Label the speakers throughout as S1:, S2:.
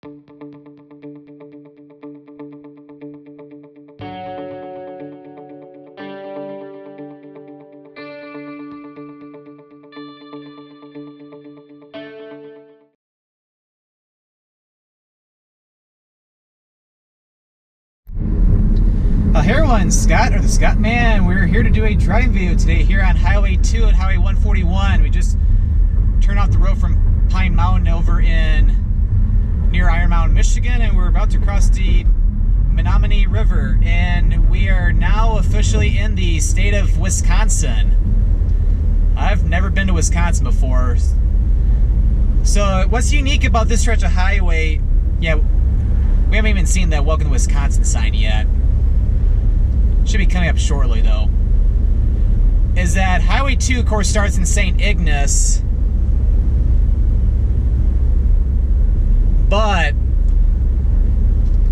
S1: Hey everyone, Scott, or the Scott Man. We're here to do a driving video today here on Highway 2 and Highway 141. We just turned off the road from Pine Mountain over near Iron Mountain, Michigan, and we're about to cross the Menominee River, and we are now officially in the state of Wisconsin. I've never been to Wisconsin before. So what's unique about this stretch of highway, we haven't even seen that Welcome to Wisconsin sign yet. Should be coming up shortly though. Is that Highway 2 of course starts in St. Ignace, but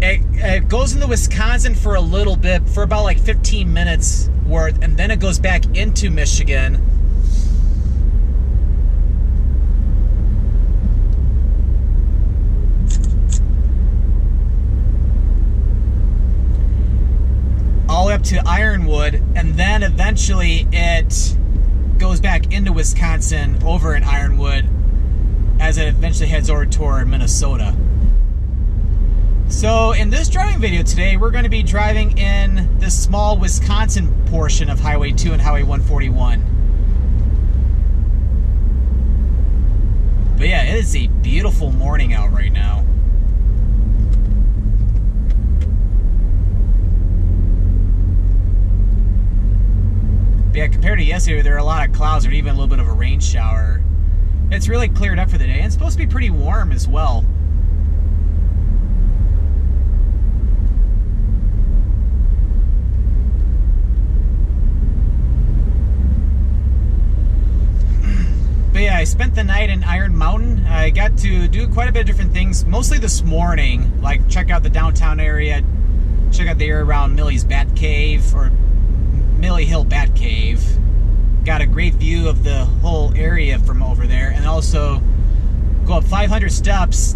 S1: it goes into Wisconsin for a little bit, for about like 15 minutes worth, and then it goes back into Michigan. All the way up to Ironwood, and then eventually it goes back into Wisconsin over in Ironwood as it eventually heads over toward Minnesota. So in this driving video today, we're going to be driving in this small Wisconsin portion of Highway 2 and Highway 141. But yeah, it is a beautiful morning out right now. Yeah, compared to yesterday, there are a lot of clouds or even a little bit of a rain shower. It's really cleared up for the day, and it's supposed to be pretty warm as well. But yeah, I spent the night in Iron Mountain. I got to do quite a bit of different things, mostly this morning, like check out the downtown area, check out the area around Millie's Bat Cave, or Millie Hill Bat Cave. Got a great view of the whole area from over there, and also go up 500 steps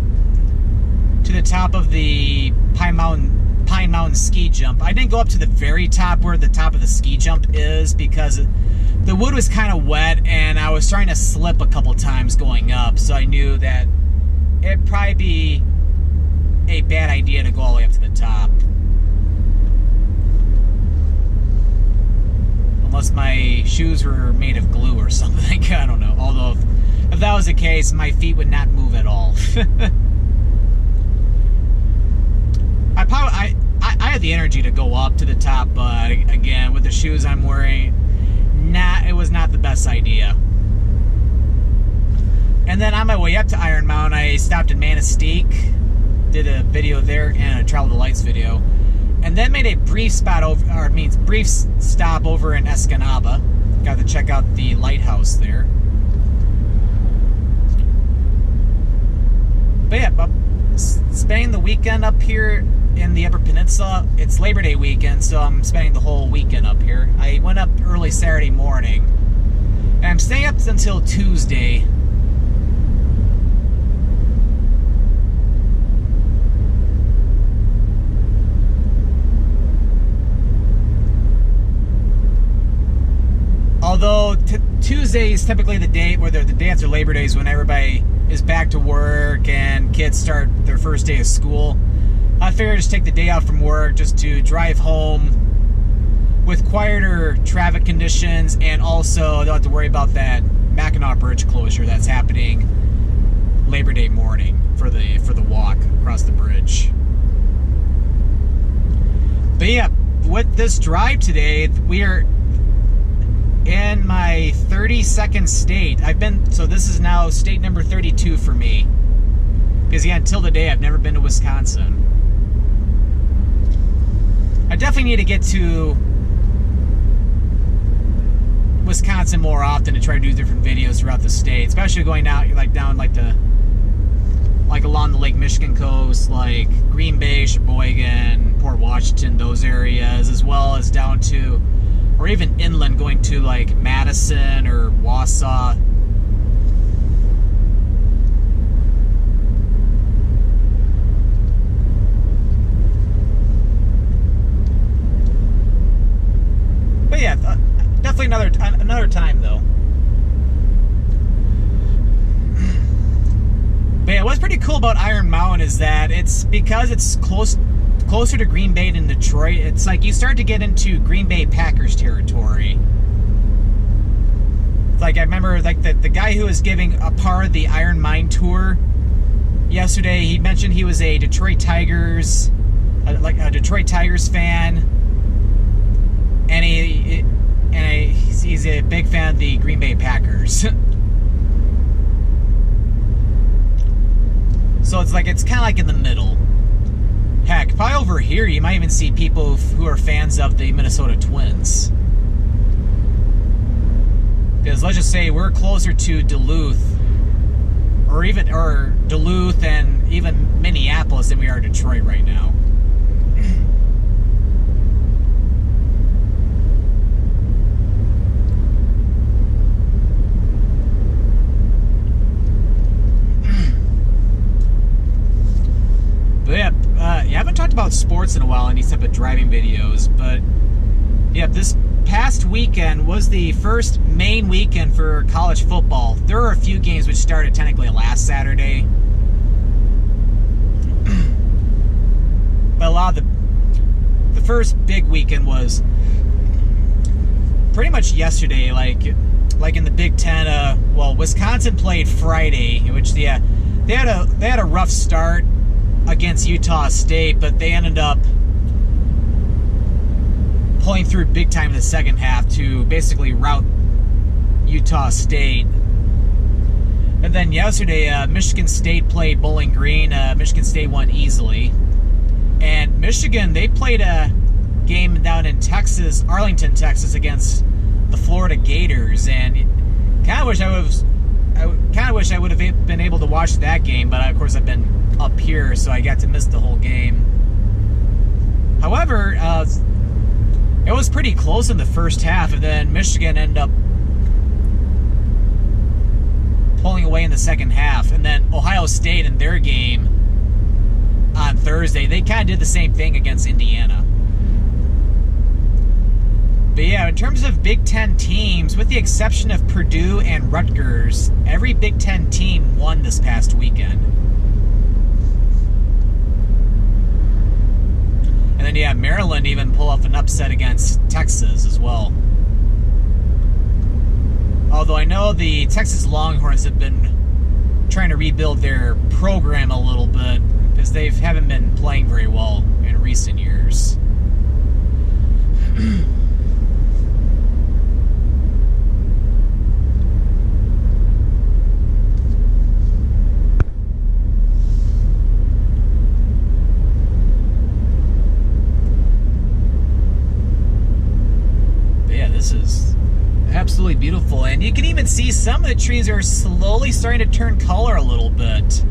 S1: to the top of the Pine Mountain ski jump. I didn't go up to the very top where the top of the ski jump is because the wood was kind of wet and I was starting to slip a couple times going up, so I knew that it'd probably be a bad idea to go all the way up to the top. Unless my shoes were made of glue or something, I don't know. Although, if that was the case, my feet would not move at all. I had the energy to go up to the top, but again, with the shoes I'm wearing, it was not the best idea. And then on my way up to Iron Mountain, I stopped in Manistee, did a video there and a Travel the Lights video. And then made a brief stop over in Escanaba. Got to check out the lighthouse there. But yeah, spending the weekend up here in the Upper Peninsula. It's Labor Day weekend, so I'm spending the whole weekend up here. I went up early Saturday morning, and I'm staying up until Tuesday. Although Tuesday is typically the day where the day after Labor Day is when everybody is back to work and kids start their first day of school. I figured just take the day out from work just to drive home with quieter traffic conditions, and also I don't have to worry about that Mackinac Bridge closure that's happening Labor Day morning for the walk across the bridge. But yeah, with this drive today, we are in my 32nd state. So this is now state number 32 for me. Because yeah, until today, I've never been to Wisconsin. I definitely need to get to Wisconsin more often to try to do different videos throughout the state, especially going out along the Lake Michigan coast, like Green Bay, Sheboygan, Port Washington, those areas, as well as down to, or even inland, going to like Madison or cool about Iron Mountain is that because it's closer to Green Bay than Detroit. It's like you start to get into Green Bay Packers territory. It's like I remember like the guy who was giving a part of the Iron Mine tour yesterday. He mentioned he was a Detroit Tigers, a Detroit Tigers fan, and he's a big fan of the Green Bay Packers. So it's kind of like in the middle. Heck, probably over here you might even see people who are fans of the Minnesota Twins. Because let's just say we're closer to Duluth, or Duluth and even Minneapolis than we are Detroit right now. But yeah, I haven't talked about sports in a while in these type of driving videos, but yeah, this past weekend was the first main weekend for college football. There were a few games which started technically last Saturday, but a lot of the first big weekend was pretty much yesterday. Like in the Big Ten, Wisconsin played Friday, which they had a rough start against Utah State, but they ended up pulling through big time in the second half to basically rout Utah State. And then yesterday, Michigan State played Bowling Green. Michigan State won easily. And Michigan, they played a game down in Texas, Arlington, Texas, against the Florida Gators. And kind of wish I would have been able to watch that game, but of course I've been up here, so I got to miss the whole game. However, it was pretty close in the first half, and then Michigan ended up pulling away in the second half. And then Ohio State in their game on Thursday, they kind of did the same thing against Indiana. But yeah, in terms of Big Ten teams, with the exception of Purdue and Rutgers, every Big Ten team won this past weekend. And then, yeah, Maryland even pulled off an upset against Texas as well. Although I know the Texas Longhorns have been trying to rebuild their program a little bit because they haven't been playing very well in recent years. Absolutely beautiful, and you can even see some of the trees are slowly starting to turn color a little bit.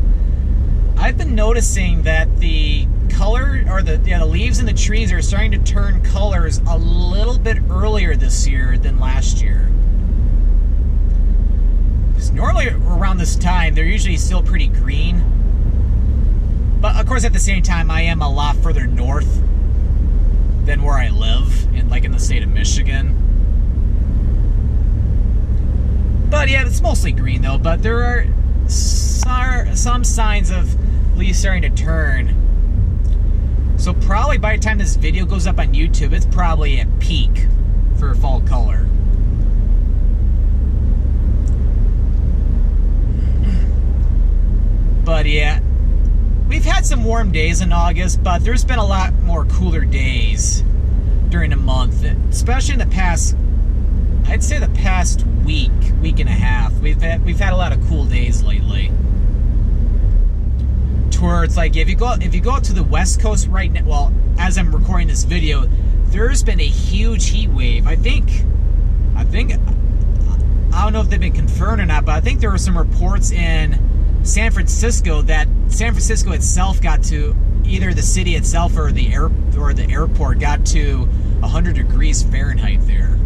S1: I've been noticing that the color, or the leaves in the trees are starting to turn colors a little bit earlier this year than last year. Because normally around this time they're usually still pretty green, but of course at the same time I am a lot further north than where I live, in the state of Michigan. But yeah, it's mostly green though, but there are some signs of leaves starting to turn. So probably by the time this video goes up on YouTube, it's probably at peak for fall color. But yeah, we've had some warm days in August, but there's been a lot more cooler days during the month, especially in the past, I'd say the past week and a half. We've had a lot of cool days lately. To where it's like if you go out to the West Coast right now, well, as I'm recording this video, there's been a huge heat wave. I think I don't know if they've been confirmed or not, but I think there were some reports in San Francisco that San Francisco itself got to, either the city itself or the airport got to 100 degrees Fahrenheit there.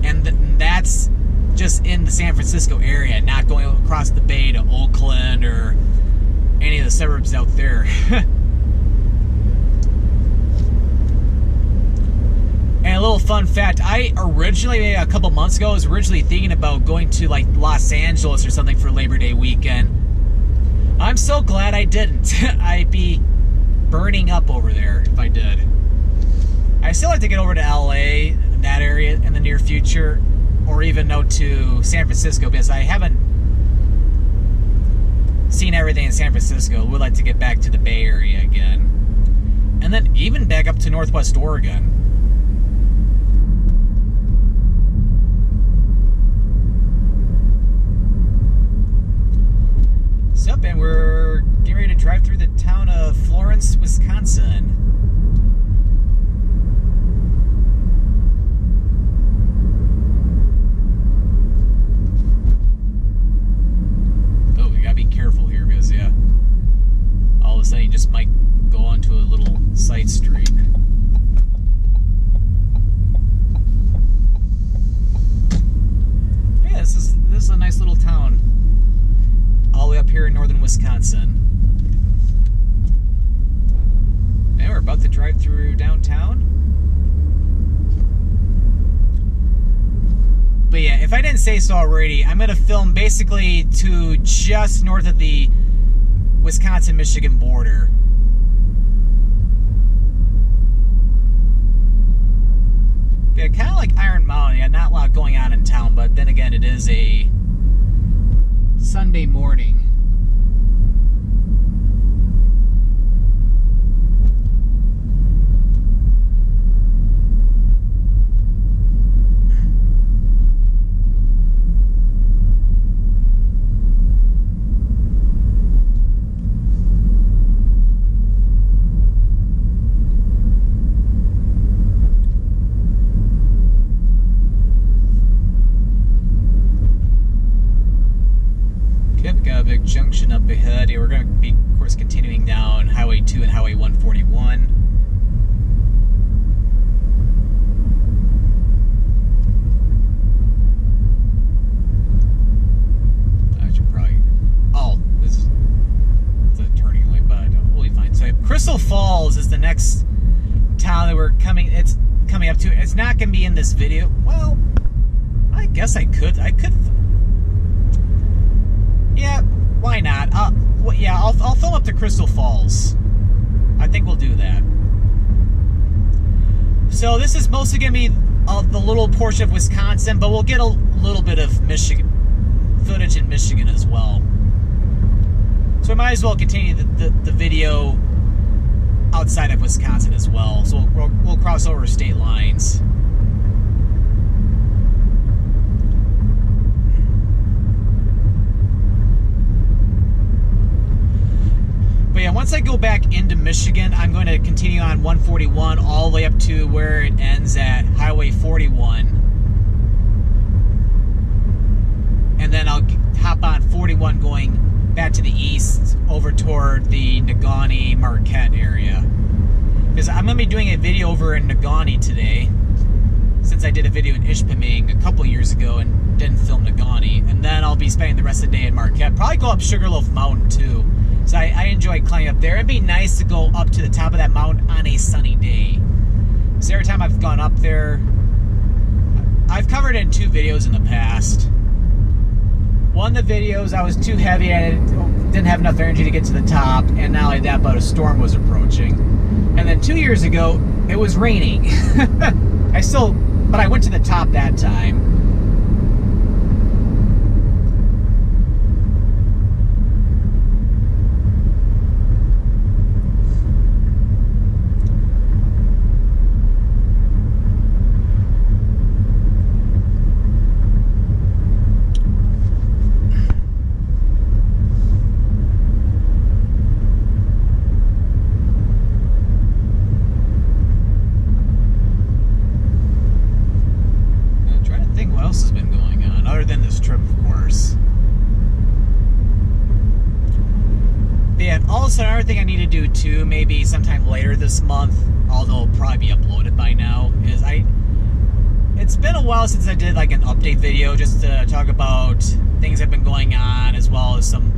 S1: And that's just in the San Francisco area, not going across the bay to Oakland or any of the suburbs out there. And a little fun fact, I originally, a couple months ago, was originally thinking about going to Los Angeles or something for Labor Day weekend. I'm so glad I didn't. I'd be burning up over there if I did. I still like to get over to LA, that area, in the near future, or even out to San Francisco, because I haven't seen everything in San Francisco. Would like to get back to the Bay Area again, and then even back up to Northwest Oregon. Sup, and we're getting ready to drive through the town of Florence, Wisconsin. Oh, we gotta be careful here because, yeah, all of a sudden you just might go onto a little side street. Yeah, this is a nice little town. All the way up here in northern Wisconsin. And we're about to drive through downtown. But yeah, if I didn't say so already, I'm going to film basically to just north of the Wisconsin-Michigan border. Yeah, kind of like Iron Mountain. Yeah, not a lot going on in town, but then again, it is a Sunday morning. Got a big junction up ahead. We're going to be, of course, continuing down Highway 2 and Highway 141. I should probably... Oh, this is a turning lane, but we'll be fine. So Crystal Falls is the next town that we're coming up to. It's not going to be in this video. Well, I guess I could. Yeah, why not? I'll film up to Crystal Falls. I think we'll do that. So this is mostly going to be the little portion of Wisconsin, but we'll get a little bit of Michigan footage in Michigan as well. So we might as well continue the video outside of Wisconsin as well. So we'll cross over state lines. But yeah, once I go back into Michigan, I'm going to continue on 141 all the way up to where it ends at Highway 41. And then I'll hop on 41 going back to the east over toward the Negaunee-Marquette area. Because I'm going to be doing a video over in Negaunee today, since I did a video in Ishpeming a couple years ago and didn't film Negaunee. And then I'll be spending the rest of the day in Marquette. Probably go up Sugarloaf Mountain too. So I enjoy climbing up there. It'd be nice to go up to the top of that mountain on a sunny day. So every time I've gone up there, I've covered it in 2 videos in the past. One of the videos, I was too heavy and didn't have enough energy to get to the top, and not only that, but a storm was approaching. And then 2 years ago, it was raining. But I went to the top that time. Also, another thing I need to do too, maybe sometime later this month, although it'll probably be uploaded by now, is it's been a while since I did like an update video just to talk about things that have been going on, as well as some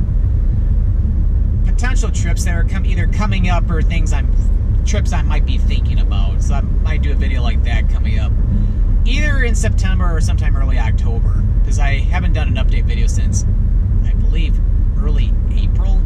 S1: potential trips that are either coming up or trips I might be thinking about. So I might do a video like that coming up either in September or sometime early October, because I haven't done an update video since, I believe, early April.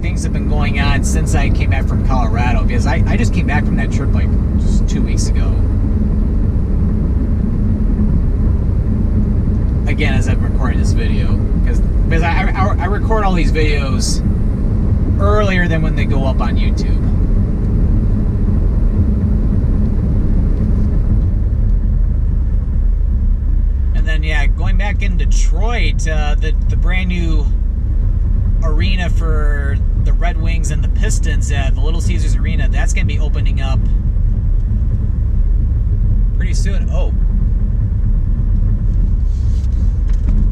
S1: things have been going on since I came back from Colorado, because I just came back from that trip like just 2 weeks ago. Again, as I'm recording this video, because I record all these videos earlier than when they go up on YouTube. And then, yeah, going back in Detroit, the brand new arena for the Red Wings and the Pistons at the Little Caesars Arena, that's going to be opening up pretty soon. Oh,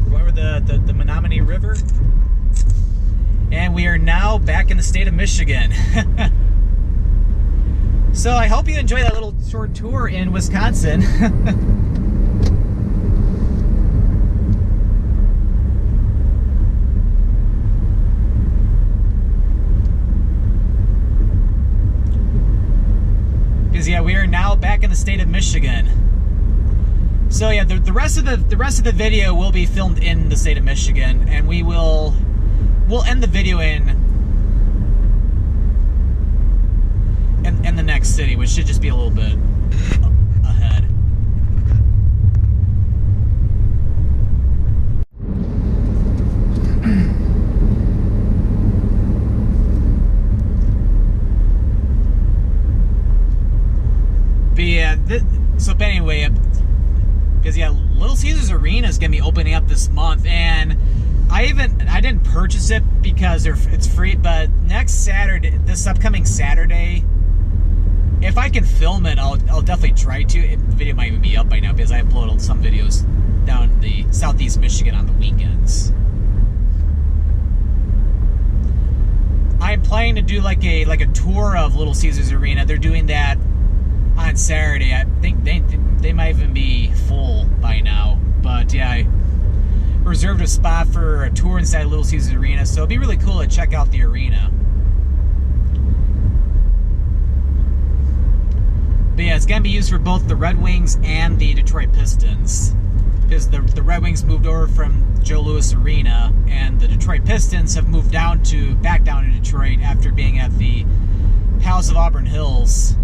S1: going over the Menominee River, and we are now back in the state of Michigan. So I hope you enjoyed that little short tour in Wisconsin. Yeah, we are now back in the state of Michigan. So yeah, the rest of the video will be filmed in the state of Michigan, and we'll end the video in the next city, which should just be a little bit ahead. But yeah, so anyway, because yeah, Little Caesars Arena is gonna be opening up this month, and I didn't purchase it because it's free. But next Saturday, this upcoming Saturday, if I can film it, I'll definitely try to. The video might even be up by now because I uploaded some videos down the southeast Michigan on the weekends. I'm planning to do like a tour of Little Caesars Arena. They're doing that on Saturday. I think they might even be full by now, but yeah, I reserved a spot for a tour inside Little Caesars Arena, so it'd be really cool to check out the arena. But yeah, it's gonna be used for both the Red Wings and the Detroit Pistons, because the Red Wings moved over from Joe Louis Arena, and the Detroit Pistons have moved back down to Detroit after being at the Palace of Auburn Hills,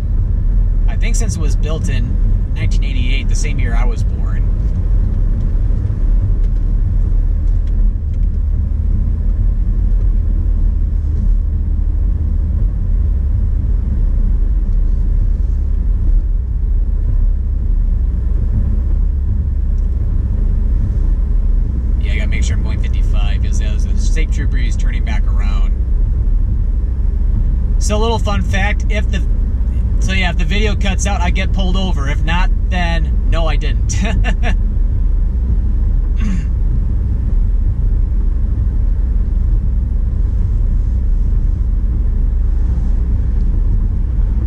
S1: I think since it was built in 1988, the same year I was born. Yeah, I gotta make sure I'm going 55 because there's a state trooper who's turning back around. So a little fun fact, if the video cuts out, I get pulled over. If not, then no, I didn't.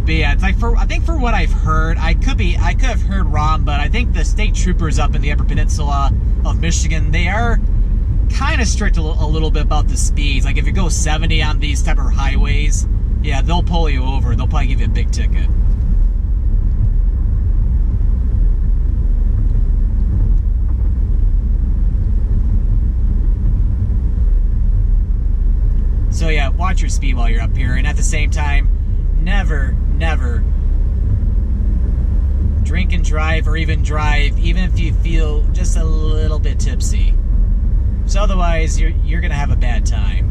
S1: But yeah, it's like I think for what I've heard, I could have heard wrong, but I think the state troopers up in the Upper Peninsula of Michigan, they are kind of strict a little bit about the speeds. Like if you go 70 on these type of highways, yeah, they'll pull you over. They'll probably give you a big ticket. So yeah, watch your speed while you're up here, and at the same time, never drink and drive, or even drive, even if you feel just a little bit tipsy. So otherwise, you're gonna have a bad time.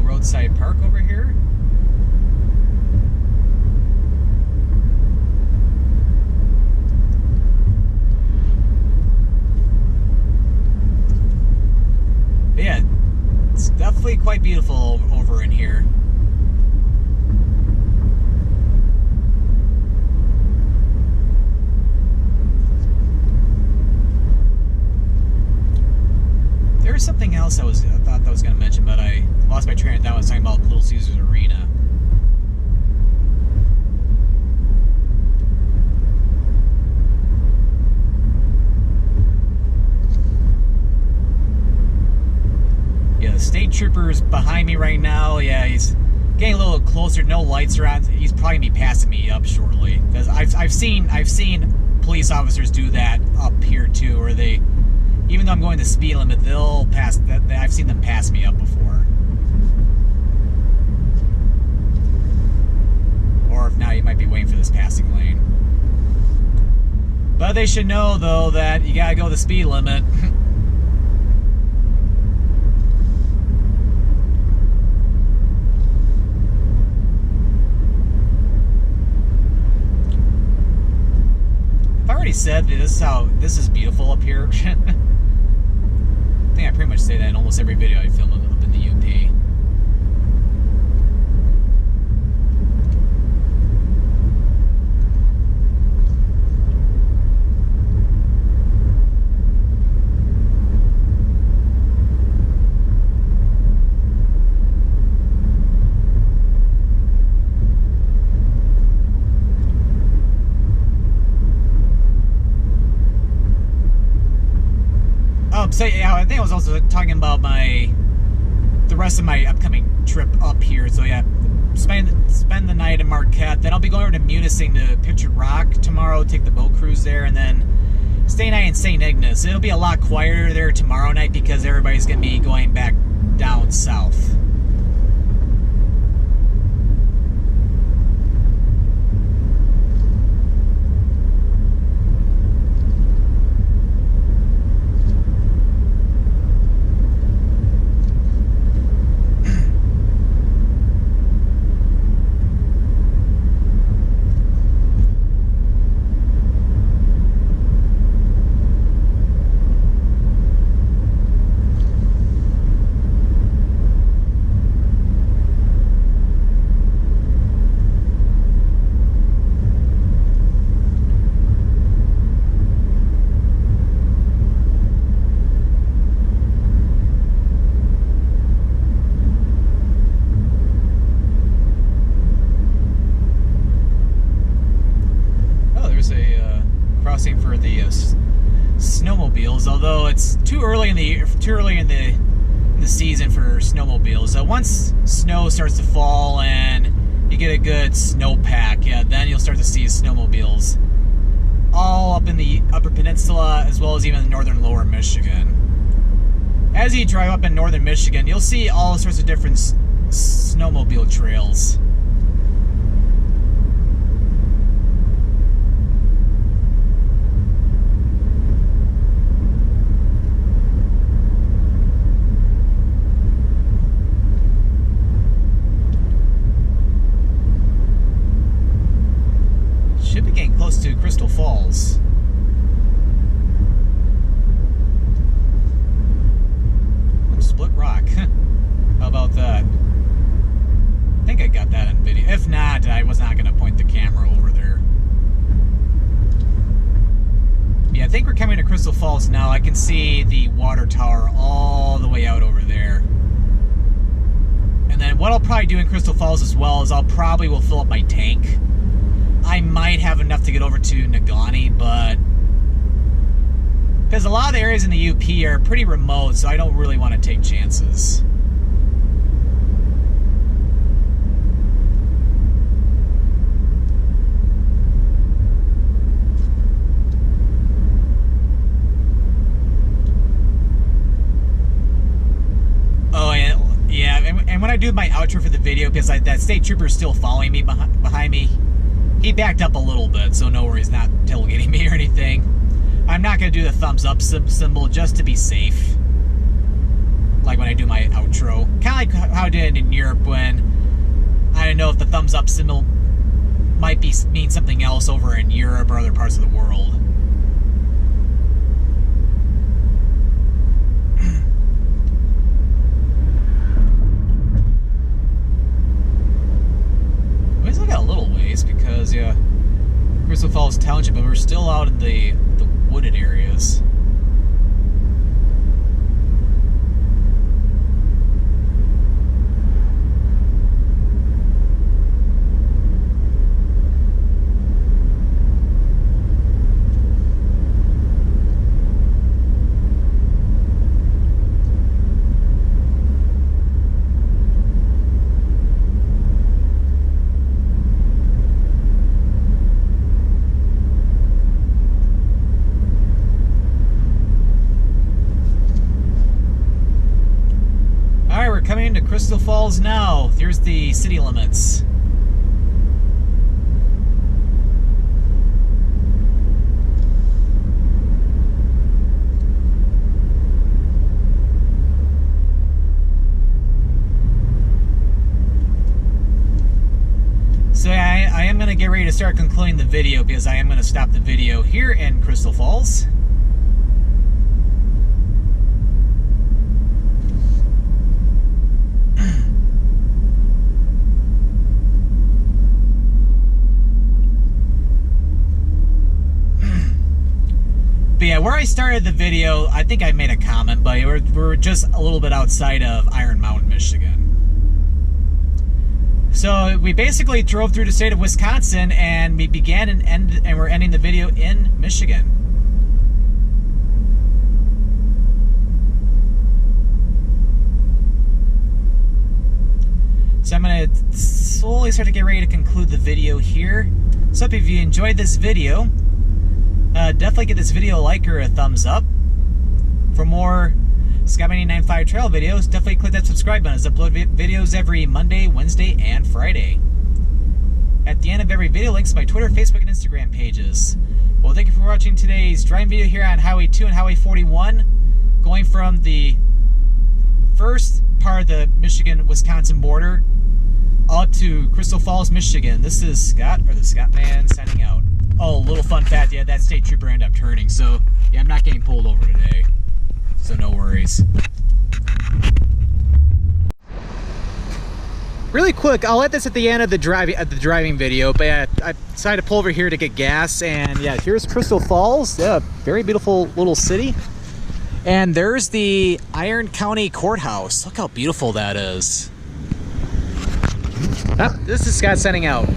S1: Roadside park over here. But yeah, it's definitely quite beautiful over in here. There's something else I thought I was going to mention, but I lost my train of thought. I was talking about Little Caesars Arena. Yeah, state trooper's behind me right now. Yeah, he's getting a little closer. No lights around. He's probably gonna be passing me up shortly. Because I've seen police officers do that up here too, where they, even though I'm going the speed limit, they'll pass. I've seen them pass me up before. Or if now you might be waiting for this passing lane. But they should know though that you gotta go the speed limit. I've already said this is beautiful up here. I think I pretty much say that in almost every video I film up in the UP. So yeah, I think I was also talking about the rest of my upcoming trip up here. So yeah, spend the night in Marquette. Then I'll be going over to Munising to Pictured Rock tomorrow. Take the boat cruise there, and then stay night in St. Ignace. It'll be a lot quieter there tomorrow night because everybody's gonna be going back down south. For the snowmobiles, although it's too early in the season for snowmobiles. So once snow starts to fall and you get a good snowpack, yeah, then you'll start to see snowmobiles all up in the Upper Peninsula as well as even northern Lower Michigan. As you drive up in northern Michigan, you'll see all sorts of different snowmobile trails. Should be getting close to Crystal Falls. Split Rock. How about that? I think I got that in video. If not, I was not going to point the camera over there. Yeah, I think we're coming to Crystal Falls now. I can see the water tower all the way out over there. And then what I'll probably do in Crystal Falls as well is will fill up my tank. I might have enough to get over to Negaunee, but because a lot of the areas in the UP are pretty remote, so I don't really want to take chances. Oh, and when I do my outro for the video, because that state trooper is still following me behind me, he backed up a little bit, so no worries, not tailgating me or anything. I'm not going to do the thumbs up symbol just to be safe. Like when I do my outro. Kind of like how I did in Europe when I didn't know if the thumbs up symbol might mean something else over in Europe or other parts of the world. We still got a little ways because, yeah, Crystal Falls Township, but we're still out in the wooded areas. Crystal Falls now. Here's the city limits. So yeah, I am going to get ready to start concluding the video because I am going to stop the video here in Crystal Falls. But yeah, where I started the video, I think I made a comment, but we're just a little bit outside of Iron Mountain, Michigan. So we basically drove through the state of Wisconsin, and we began and we're ending the video in Michigan. So I'm going to slowly start to get ready to conclude the video here. So if you enjoyed this video, definitely give this video a like or a thumbs up. For more Scottman895 trail videos, definitely click that subscribe button as I upload videos every Monday, Wednesday, and Friday. At the end of every video, links to my Twitter, Facebook, and Instagram pages. Well, thank you for watching today's driving video here on Highway 2 and Highway 41, going from the first part of the Michigan-Wisconsin border up to Crystal Falls, Michigan. This is Scott, or the Scottman, signing out. Oh, little fun fact, yeah, that state trooper ended up turning, so yeah, I'm not getting pulled over today. So no worries. Really quick, I'll let this at the end of the driving video, but yeah, I decided to pull over here to get gas, and yeah, here's Crystal Falls. Yeah, very beautiful little city. And there's the Iron County Courthouse. Look how beautiful that is. Ah, this is Scott signing out.